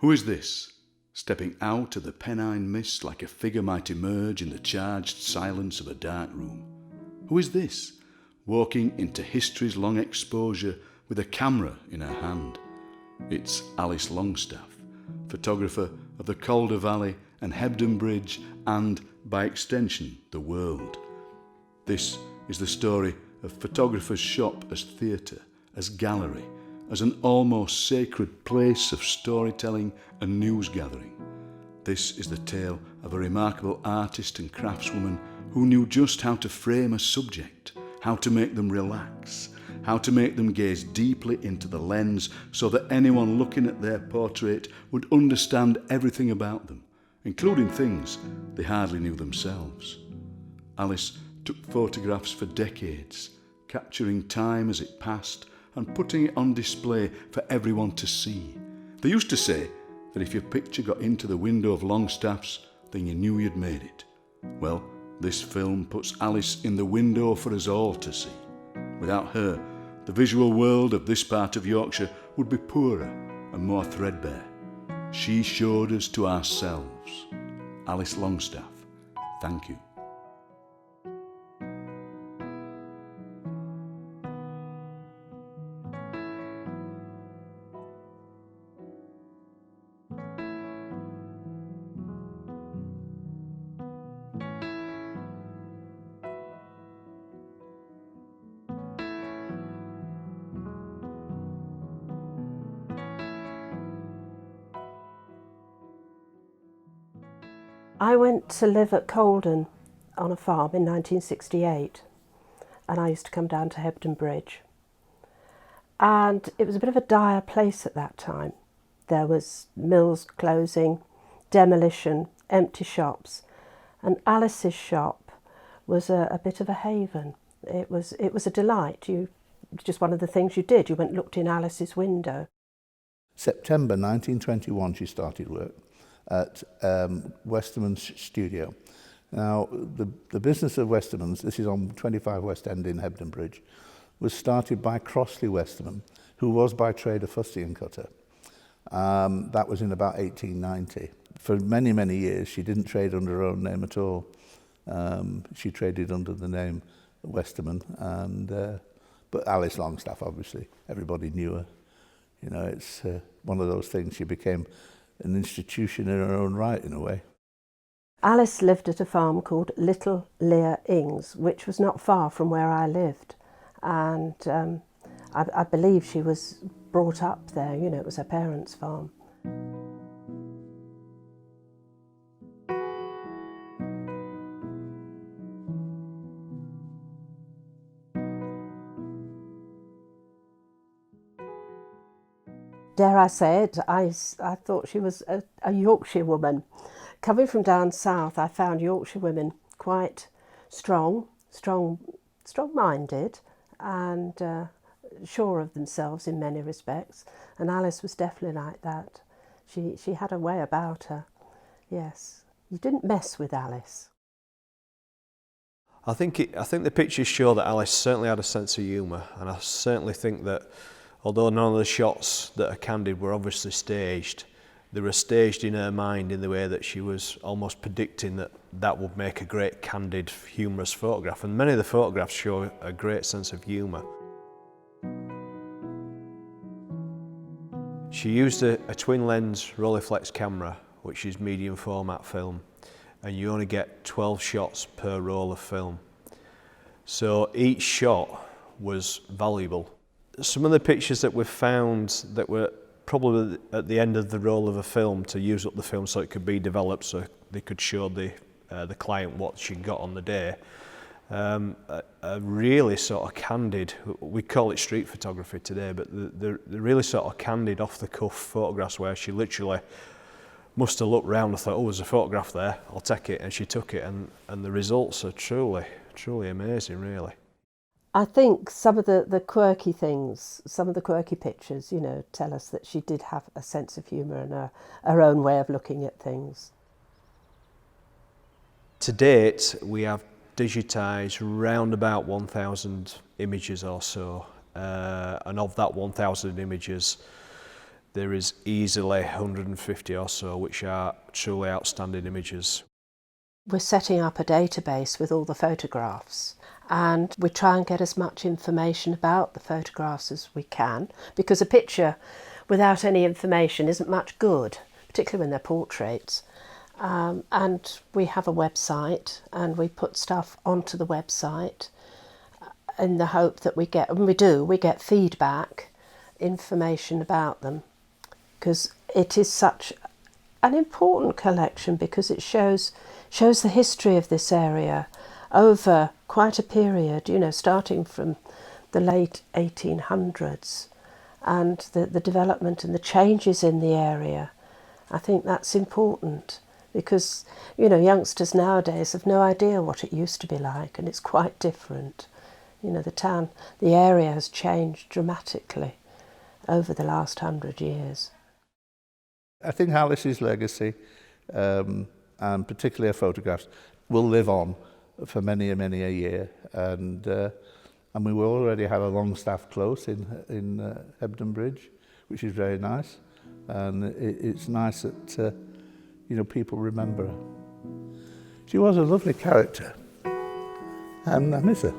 Who is this, stepping out of the Pennine mist like a figure might emerge in the charged silence of a dark room? Who is this, walking into history's long exposure with a camera in her hand? It's Alice Longstaff, photographer of the Calder Valley and Hebden Bridge and, by extension, the world. This is the story of photographer's shop as theatre, as gallery, as an almost sacred place of storytelling and news gathering. This is the tale of a remarkable artist and craftswoman who knew just how to frame a subject, how to make them relax, how to make them gaze deeply into the lens so that anyone looking at their portrait would understand everything about them, including things they hardly knew themselves. Alice took photographs for decades, capturing time as it passed and putting it on display for everyone to see. They used to say that if your picture got into the window of Longstaff's, then you knew you'd made it. Well, this film puts Alice in the window for us all to see. Without her, the visual world of this part of Yorkshire would be poorer and more threadbare. She showed us to ourselves. Alice Longstaff, thank you. I went to live at Colden on a farm in 1968, and I used to come down to Hebden Bridge. And it was a bit of a dire place at that time. There was mills closing, demolition, empty shops, and Alice's shop was a bit of a haven. It was a delight. Just one of the things you did, you went and looked in Alice's window. September 1921 she started work at Westerman's studio. Now, the business of Westerman's, this is on 25 West End in Hebden Bridge, was started by Crossley Westerman, who was by trade a fustian cutter. That was in about 1890. For many, many years, she didn't trade under her own name at all. She traded under the name Westerman, but Alice Longstaff, obviously, everybody knew her. You know, it's one of those things, she became an institution in her own right, in a way. Alice lived at a farm called Little Lear Ings, which was not far from where I lived. And I believe she was brought up there, you know, it was her parents' farm. Dare I say it, I thought she was a Yorkshire woman. Coming from down south, I found Yorkshire women quite strong-minded and sure of themselves in many respects. And Alice was definitely like that. She had a way about her, yes. You didn't mess with Alice. I think the pictures show that Alice certainly had a sense of humour, and I certainly think that although none of the shots that are candid were obviously staged, they were staged in her mind in the way that she was almost predicting that would make a great candid, humorous photograph. And many of the photographs show a great sense of humour. She used a twin lens Rolleiflex camera, which is medium format film, and you only get 12 shots per roll of film. So each shot was valuable. Some of the pictures that we've found that were probably at the end of the roll of a film to use up the film so it could be developed so they could show the client what she got on the day, are really sort of candid. We call it street photography today, but they're really sort of candid off-the-cuff photographs where she literally must have looked round and thought, oh, there's a photograph there, I'll take it, and she took it, and the results are truly amazing, really. I think some of the quirky things, some of the quirky pictures, you know, tell us that she did have a sense of humour and her own way of looking at things. To date, we have digitised round about 1,000 images or so, and of that 1,000 images, There is easily 150 or so which are truly outstanding images. We're setting up a database with all the photographs, and we try and get as much information about the photographs as we can, because a picture without any information isn't much good, particularly when they're portraits. And we have a website, and we put stuff onto the website in the hope that we get feedback, information about them, because it is such an important collection, because it shows the history of this area over quite a period, you know, starting from the late 1800s, and the development and the changes in the area. I think that's important, because, you know, youngsters nowadays have no idea what it used to be like, and it's quite different. You know, the area has changed dramatically over the last 100 years. I think Alice's legacy, and particularly her photographs, will live on for many a year. And we will already have a Longstaff close in Hebden Bridge, which is very nice. And it's nice that you know, people remember her. She was a lovely character, and I miss her.